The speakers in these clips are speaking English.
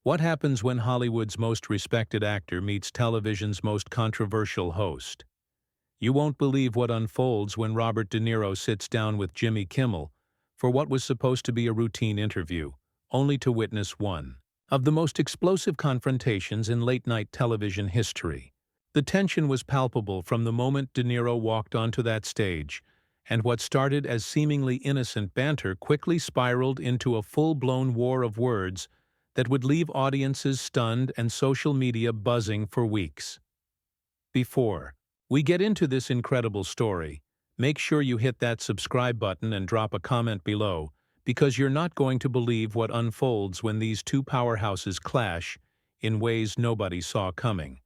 What happens when Hollywood's most respected actor meets television's most controversial host? You won't believe what unfolds when Robert De Niro sits down with Jimmy Kimmel for what was supposed to be a routine interview, only to witness one of the most explosive confrontations in late-night television history. The tension was palpable from the moment De Niro walked onto that stage, and what started as seemingly innocent banter quickly spiraled into a full-blown war of words that would leave audiences stunned and social media buzzing for weeks. Before we get into this incredible story, make sure you hit that subscribe button and drop a comment below, because you're not going to believe what unfolds when these two powerhouses clash in ways nobody saw coming.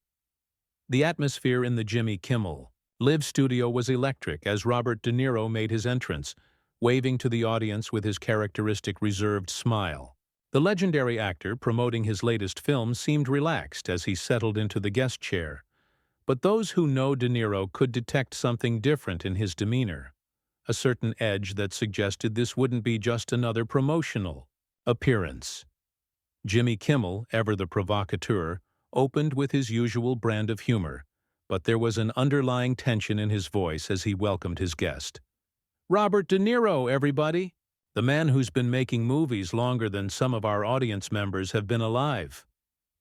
The atmosphere in the Jimmy Kimmel Live studio was electric as Robert De Niro made his entrance, waving to the audience with his characteristic reserved smile. The legendary actor promoting his latest film seemed relaxed as he settled into the guest chair, but those who know De Niro could detect something different in his demeanor, a certain edge that suggested this wouldn't be just another promotional appearance. Jimmy Kimmel, ever the provocateur, opened with his usual brand of humor, but there was an underlying tension in his voice as he welcomed his guest. "Robert De Niro, everybody! The man who's been making movies longer than some of our audience members have been alive."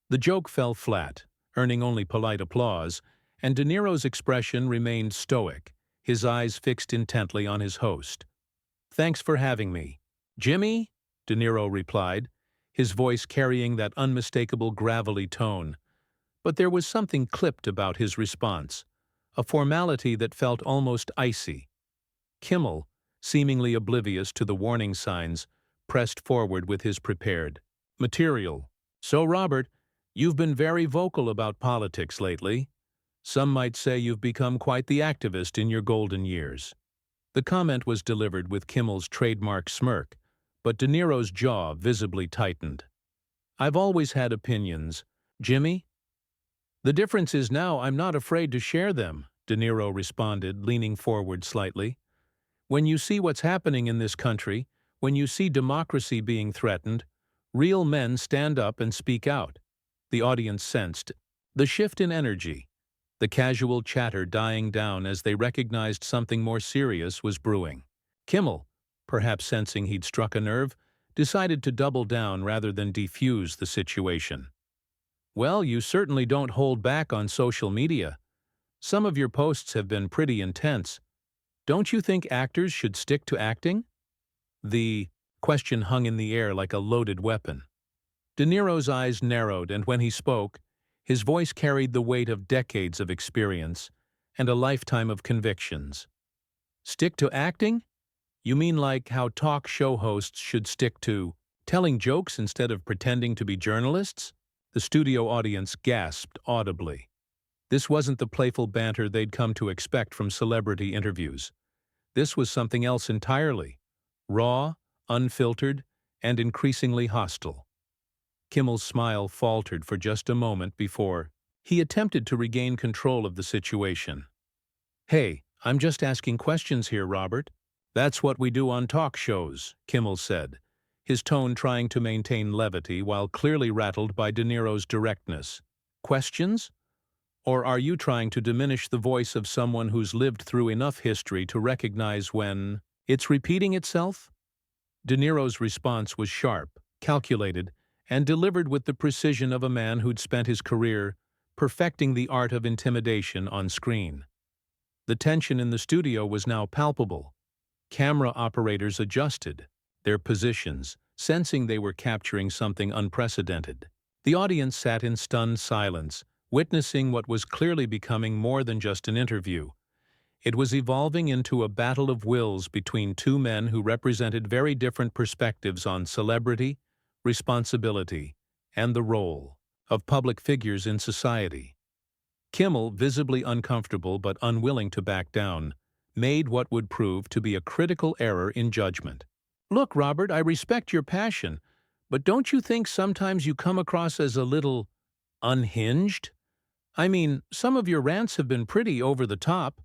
The joke fell flat, earning only polite applause, and De Niro's expression remained stoic, his eyes fixed intently on his host. "Thanks for having me, Jimmy," De Niro replied, his voice carrying that unmistakable gravelly tone. But there was something clipped about his response, a formality that felt almost icy. Kimmel, seemingly oblivious to the warning signs, pressed forward with his prepared material. "So, Robert, you've been very vocal about politics lately. Some might say you've become quite the activist in your golden years." The comment was delivered with Kimmel's trademark smirk, but De Niro's jaw visibly tightened. "I've always had opinions, Jimmy. The difference is now I'm not afraid to share them," De Niro responded, leaning forward slightly. "When you see what's happening in this country, when you see democracy being threatened, real men stand up and speak out." The audience sensed the shift in energy, the casual chatter dying down as they recognized something more serious was brewing. Kimmel, perhaps sensing he'd struck a nerve, decided to double down rather than defuse the situation. "Well, you certainly don't hold back on social media. Some of your posts have been pretty intense. Don't you think actors should stick to acting?" The question hung in the air like a loaded weapon. De Niro's eyes narrowed, and when he spoke, his voice carried the weight of decades of experience and a lifetime of convictions. "Stick to acting? You mean like how talk show hosts should stick to telling jokes instead of pretending to be journalists?" The studio audience gasped audibly. This wasn't the playful banter they'd come to expect from celebrity interviews. This was something else entirely, raw, unfiltered, and increasingly hostile. Kimmel's smile faltered for just a moment before he attempted to regain control of the situation. "Hey, I'm just asking questions here, Robert. That's what we do on talk shows," Kimmel said, his tone trying to maintain levity while clearly rattled by De Niro's directness. "Questions? Or are you trying to diminish the voice of someone who's lived through enough history to recognize when it's repeating itself?" De Niro's response was sharp, calculated, and delivered with the precision of a man who'd spent his career perfecting the art of intimidation on screen. The tension in the studio was now palpable. Camera operators adjusted their positions, sensing they were capturing something unprecedented. The audience sat in stunned silence, witnessing what was clearly becoming more than just an interview. It was evolving into a battle of wills between two men who represented very different perspectives on celebrity, responsibility, and the role of public figures in society. Kimmel, visibly uncomfortable but unwilling to back down, made what would prove to be a critical error in judgment. "Look, Robert, I respect your passion, but don't you think sometimes you come across as a little unhinged? I mean, some of your rants have been pretty over the top."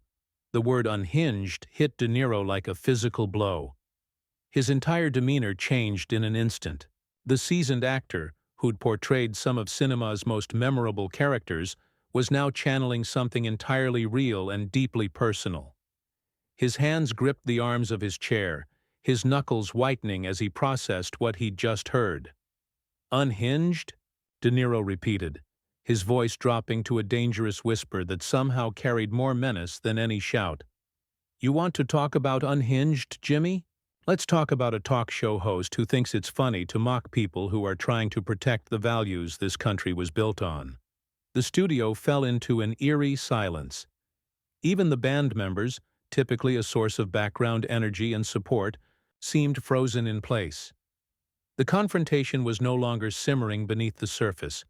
The word unhinged hit De Niro like a physical blow. His entire demeanor changed in an instant. The seasoned actor, who'd portrayed some of cinema's most memorable characters, was now channeling something entirely real and deeply personal. His hands gripped the arms of his chair, his knuckles whitening as he processed what he'd just heard. "Unhinged?" De Niro repeated, his voice dropping to a dangerous whisper that somehow carried more menace than any shout. "You want to talk about unhinged, Jimmy? Let's talk about a talk show host who thinks it's funny to mock people who are trying to protect the values this country was built on." The studio fell into an eerie silence. Even the band members, typically a source of background energy and support, seemed frozen in place. The confrontation was no longer simmering beneath the surface.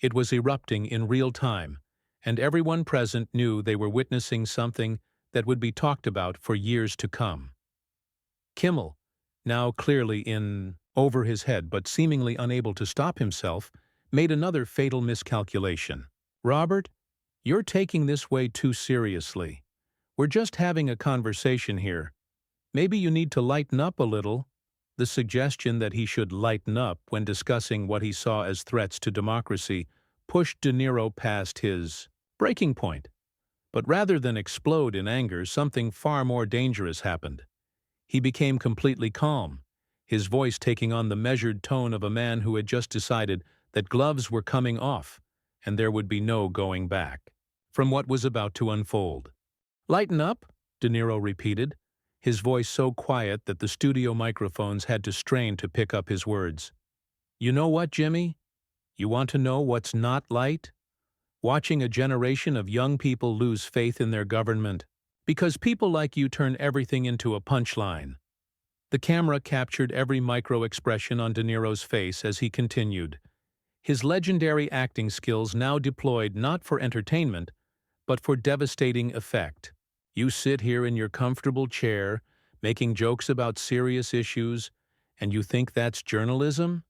It was erupting in real time, and everyone present knew they were witnessing something that would be talked about for years to come. Kimmel, now clearly in over his head but seemingly unable to stop himself, made another fatal miscalculation. "Robert, you're taking this way too seriously. We're just having a conversation here. Maybe you need to lighten up a little." The suggestion that he should lighten up when discussing what he saw as threats to democracy pushed De Niro past his breaking point. But rather than explode in anger, something far more dangerous happened. He became completely calm, his voice taking on the measured tone of a man who had just decided that gloves were coming off, and there would be no going back from what was about to unfold. "Lighten up?" De Niro repeated, his voice so quiet that the studio microphones had to strain to pick up his words. "You know what, Jimmy? You want to know what's not light? Watching a generation of young people lose faith in their government. Because people like you turn everything into a punchline." The camera captured every micro-expression on De Niro's face as he continued, his legendary acting skills now deployed not for entertainment, but for devastating effect. "You sit here in your comfortable chair, making jokes about serious issues, and you think that's journalism?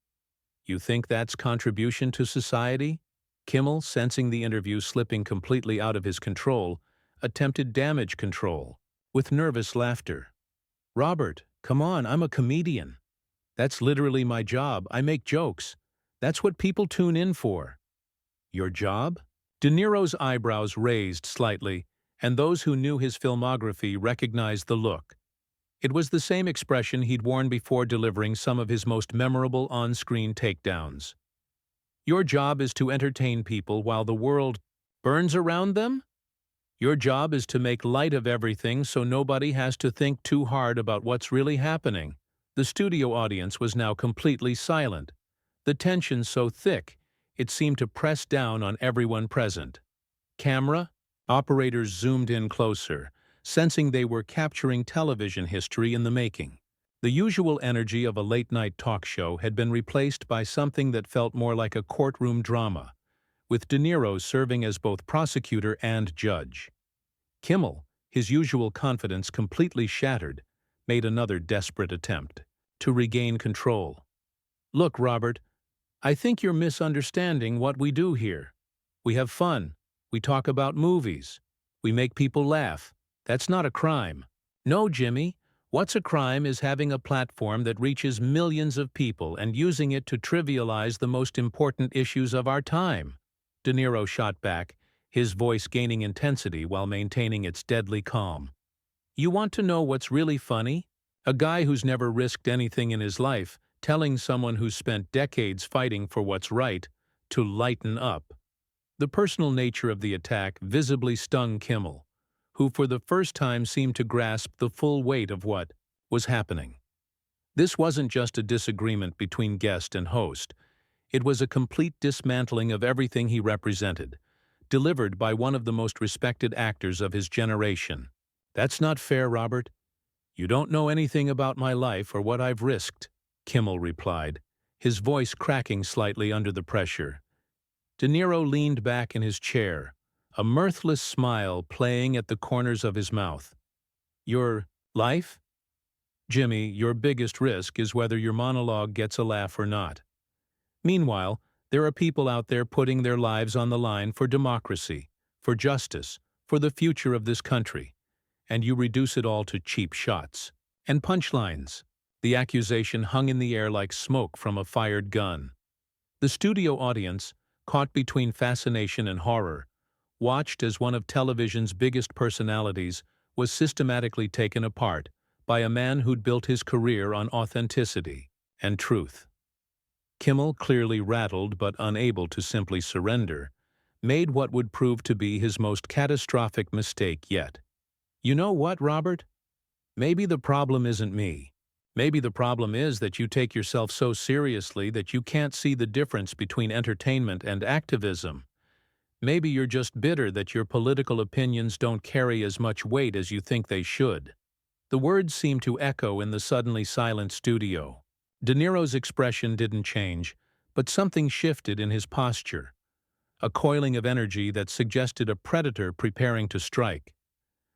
You think that's contribution to society?" Kimmel, sensing the interview slipping completely out of his control, attempted damage control, with nervous laughter. "Robert, come on, I'm a comedian. That's literally my job. I make jokes. That's what people tune in for." "Your job?" De Niro's eyebrows raised slightly, and those who knew his filmography recognized the look. It was the same expression he'd worn before delivering some of his most memorable on-screen takedowns. "Your job is to entertain people while the world burns around them? Your job is to make light of everything so nobody has to think too hard about what's really happening." The studio audience was now completely silent, the tension so thick it seemed to press down on everyone present. Camera, operators zoomed in closer, sensing they were capturing television history in the making. The usual energy of a late-night talk show had been replaced by something that felt more like a courtroom drama, with De Niro serving as both prosecutor and judge. Kimmel, his usual confidence completely shattered, made another desperate attempt to regain control. "Look, Robert, I think you're misunderstanding what we do here. We have fun. We talk about movies. We make people laugh. That's not a crime." "No, Jimmy. What's a crime is having a platform that reaches millions of people and using it to trivialize the most important issues of our time." De Niro shot back, his voice gaining intensity while maintaining its deadly calm. "You want to know what's really funny? A guy who's never risked anything in his life telling someone who's spent decades fighting for what's right to lighten up." The personal nature of the attack visibly stung Kimmel, who for the first time seemed to grasp the full weight of what was happening. This wasn't just a disagreement between guest and host. It was a complete dismantling of everything he represented, delivered by one of the most respected actors of his generation. "That's not fair, Robert. You don't know anything about my life or what I've risked," Kimmel replied, his voice cracking slightly under the pressure. De Niro leaned back in his chair, a mirthless smile playing at the corners of his mouth. "Your life? Jimmy, your biggest risk is whether your monologue gets a laugh or not. Meanwhile, there are people out there putting their lives on the line for democracy, for justice, for the future of this country, and you reduce it all to cheap shots and punchlines." The accusation hung in the air like smoke from a fired gun. The studio audience, caught between fascination and horror, watched as one of television's biggest personalities was systematically taken apart by a man who'd built his career on authenticity and truth. Kimmel, clearly rattled but unable to simply surrender, made what would prove to be his most catastrophic mistake yet. You know what, Robert? Maybe the problem isn't me. Maybe the problem is that you take yourself so seriously that you can't see the difference between entertainment and activism. Maybe you're just bitter that your political opinions don't carry as much weight as you think they should. The words seemed to echo in the suddenly silent studio. De Niro's expression didn't change, but something shifted in his posture, a coiling of energy that suggested a predator preparing to strike.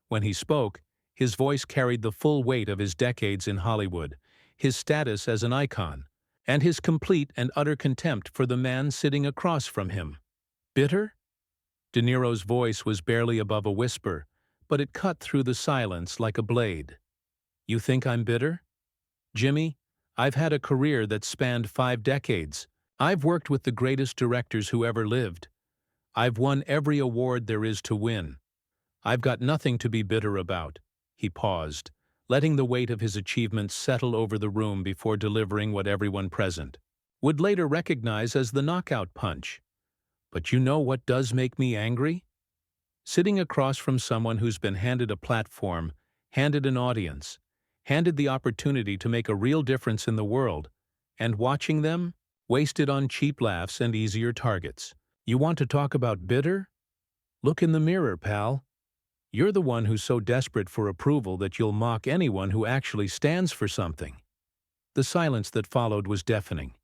When he spoke, his voice carried the full weight of his decades in Hollywood, his status as an icon, and his complete and utter contempt for the man sitting across from him. Bitter? De Niro's voice was barely above a whisper, but it cut through the silence like a blade. You think I'm bitter? Jimmy, I've had a career that spanned 5 decades. I've worked with the greatest directors who ever lived. I've won every award there is to win. I've got nothing to be bitter about. He paused, letting the weight of his achievements settle over the room before delivering what everyone present would later recognize as the knockout punch. But you know what does make me angry? Sitting across from someone who's been handed a platform, handed an audience, handed the opportunity to make a real difference in the world, and watching them wasted on cheap laughs and easier targets. You want to talk about bitter? Look in the mirror, pal. You're the one who's so desperate for approval that you'll mock anyone who actually stands for something. The silence that followed was deafening.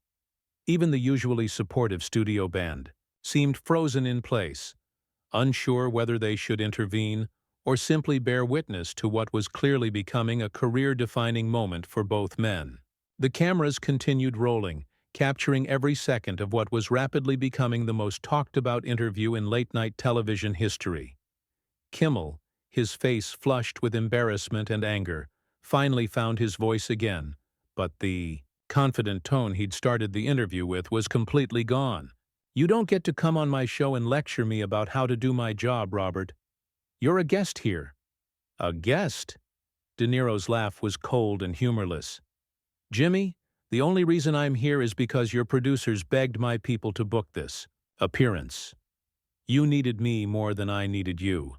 Even the usually supportive studio band seemed frozen in place, unsure whether they should intervene or simply bear witness to what was clearly becoming a career-defining moment for both men. The cameras continued rolling, capturing every second of what was rapidly becoming the most talked-about interview in late-night television history. Kimmel, his face flushed with embarrassment and anger, finally found his voice again, but the confident tone he'd started the interview with was completely gone. You don't get to come on my show and lecture me about how to do my job, Robert. You're a guest here. A guest? De Niro's laugh was cold and humorless. Jimmy, the only reason I'm here is because your producers begged my people to book this appearance. You needed me more than I needed you.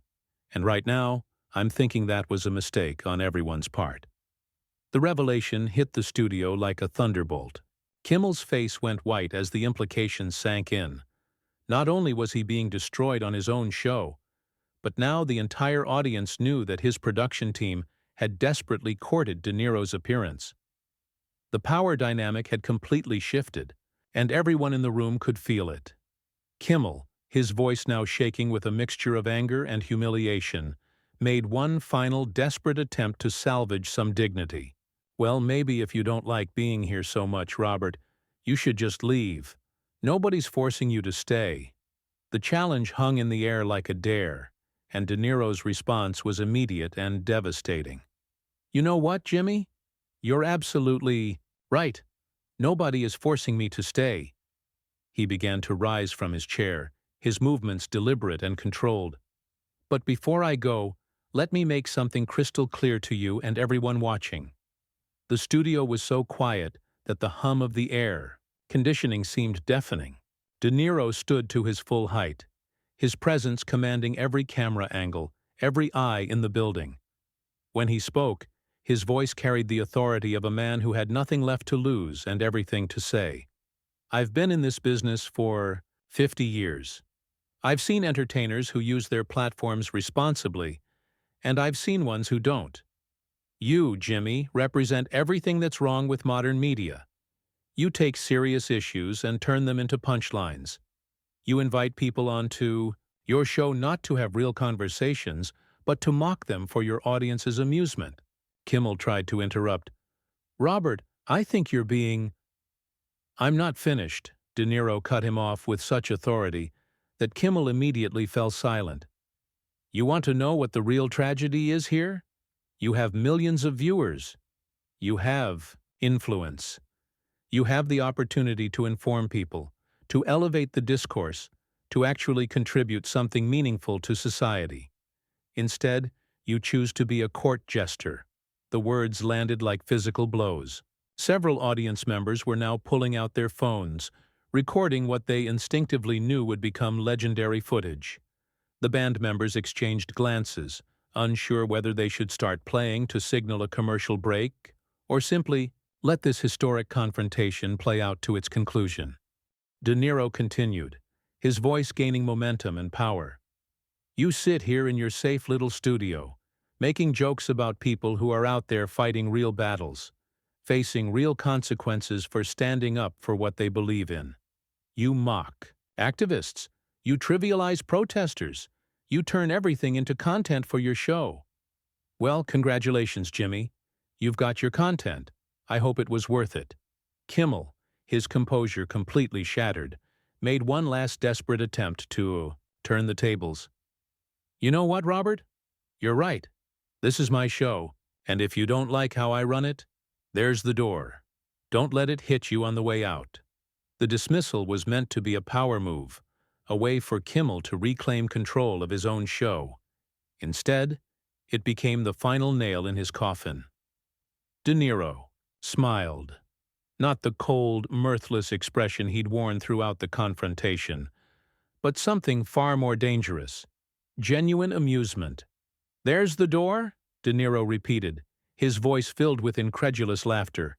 And right now, I'm thinking that was a mistake on everyone's part. The revelation hit the studio like a thunderbolt. Kimmel's face went white as the implications sank in. Not only was he being destroyed on his own show, but now the entire audience knew that his production team had desperately courted De Niro's appearance. The power dynamic had completely shifted, and everyone in the room could feel it. Kimmel, his voice now shaking with a mixture of anger and humiliation, made one final desperate attempt to salvage some dignity. Well, maybe if you don't like being here so much, Robert, you should just leave. Nobody's forcing you to stay. The challenge hung in the air like a dare, and De Niro's response was immediate and devastating. You know what, Jimmy? You're absolutely right. Nobody is forcing me to stay. He began to rise from his chair, his movements deliberate and controlled. But before I go, let me make something crystal clear to you and everyone watching. The studio was so quiet that the hum of the air conditioning seemed deafening. De Niro stood to his full height, his presence commanding every camera angle, every eye in the building. When he spoke, his voice carried the authority of a man who had nothing left to lose and everything to say. I've been in this business for 50 years. I've seen entertainers who use their platforms responsibly, and I've seen ones who don't. You, Jimmy, represent everything that's wrong with modern media. You take serious issues and turn them into punchlines. You invite people onto your show not to have real conversations, but to mock them for your audience's amusement. Kimmel tried to interrupt. Robert, I think you're being... I'm not finished. De Niro cut him off with such authority that Kimmel immediately fell silent. You want to know what the real tragedy is here? You have millions of viewers. You have influence. You have the opportunity to inform people, to elevate the discourse, to actually contribute something meaningful to society. Instead, you choose to be a court jester. The words landed like physical blows. Several audience members were now pulling out their phones, recording what they instinctively knew would become legendary footage. The band members exchanged glances, unsure whether they should start playing to signal a commercial break or simply let this historic confrontation play out to its conclusion. De Niro continued, his voice gaining momentum and power. You sit here in your safe little studio, making jokes about people who are out there fighting real battles, facing real consequences for standing up for what they believe in. You mock activists. You trivialize protesters. You turn everything into content for your show. Well, congratulations, Jimmy. You've got your content. I hope it was worth it. Kimmel, his composure completely shattered, made one last desperate attempt to turn the tables. You know what, Robert? You're right. This is my show, and if you don't like how I run it, there's the door. Don't let it hit you on the way out. The dismissal was meant to be a power move, a way for Kimmel to reclaim control of his own show. Instead, it became the final nail in his coffin. De Niro smiled. Not the cold, mirthless expression he'd worn throughout the confrontation, but something far more dangerous. Genuine amusement. There's the door? De Niro repeated, his voice filled with incredulous laughter.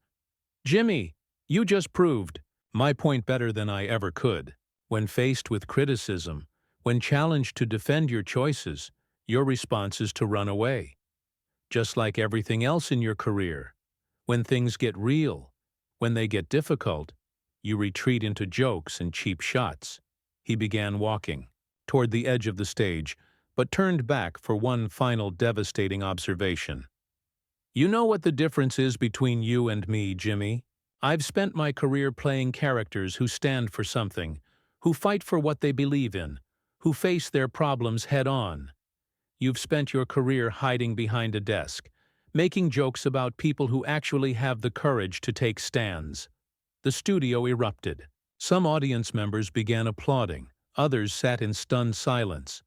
Jimmy, you just proved my point better than I ever could. When faced with criticism, when challenged to defend your choices, your response is to run away. Just like everything else in your career, when things get real, when they get difficult, you retreat into jokes and cheap shots. He began walking toward the edge of the stage, but turned back for one final devastating observation. You know what the difference is between you and me, Jimmy? I've spent my career playing characters who stand for something, who fight for what they believe in, who face their problems head-on. You've spent your career hiding behind a desk, making jokes about people who actually have the courage to take stands. The studio erupted. Some audience members began applauding, others sat in stunned silence,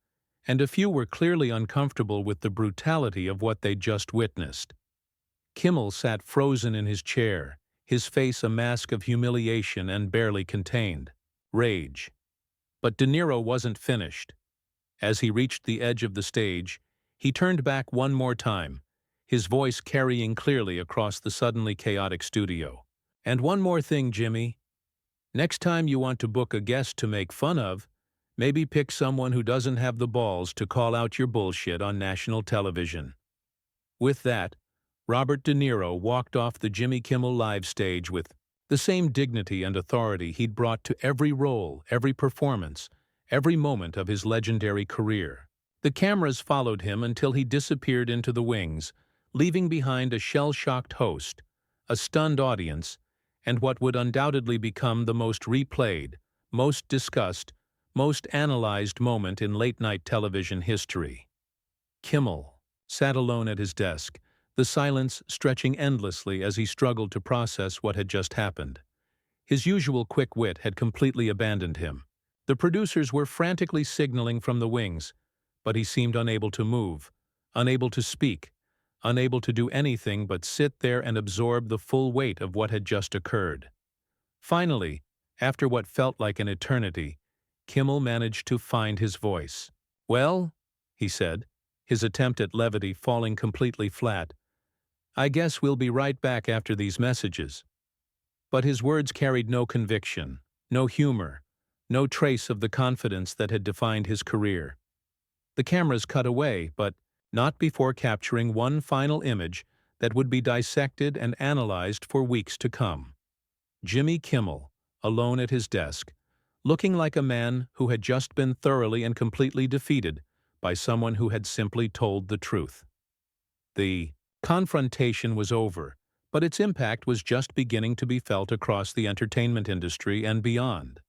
and a few were clearly uncomfortable with the brutality of what they'd just witnessed. Kimmel sat frozen in his chair, his face a mask of humiliation and barely contained rage. But De Niro wasn't finished. As he reached the edge of the stage, he turned back one more time, his voice carrying clearly across the suddenly chaotic studio. And one more thing, Jimmy. Next time you want to book a guest to make fun of, maybe pick someone who doesn't have the balls to call out your bullshit on national television. With that, Robert De Niro walked off the Jimmy Kimmel Live stage with the same dignity and authority he'd brought to every role, every performance, every moment of his legendary career. The cameras followed him until he disappeared into the wings, leaving behind a shell-shocked host, a stunned audience, and what would undoubtedly become the most replayed, most discussed, most analyzed moment in late-night television history. Kimmel sat alone at his desk, the silence stretching endlessly as he struggled to process what had just happened. His usual quick wit had completely abandoned him. The producers were frantically signaling from the wings, but he seemed unable to move, unable to speak, unable to do anything but sit there and absorb the full weight of what had just occurred. Finally, after what felt like an eternity, Kimmel managed to find his voice. Well, he said, his attempt at levity falling completely flat, I guess we'll be right back after these messages. But his words carried no conviction, no humor, no trace of the confidence that had defined his career. The cameras cut away, but not before capturing one final image that would be dissected and analyzed for weeks to come. Jimmy Kimmel, alone at his desk, looking like a man who had just been thoroughly and completely defeated by someone who had simply told the truth. The confrontation was over, but its impact was just beginning to be felt across the entertainment industry and beyond.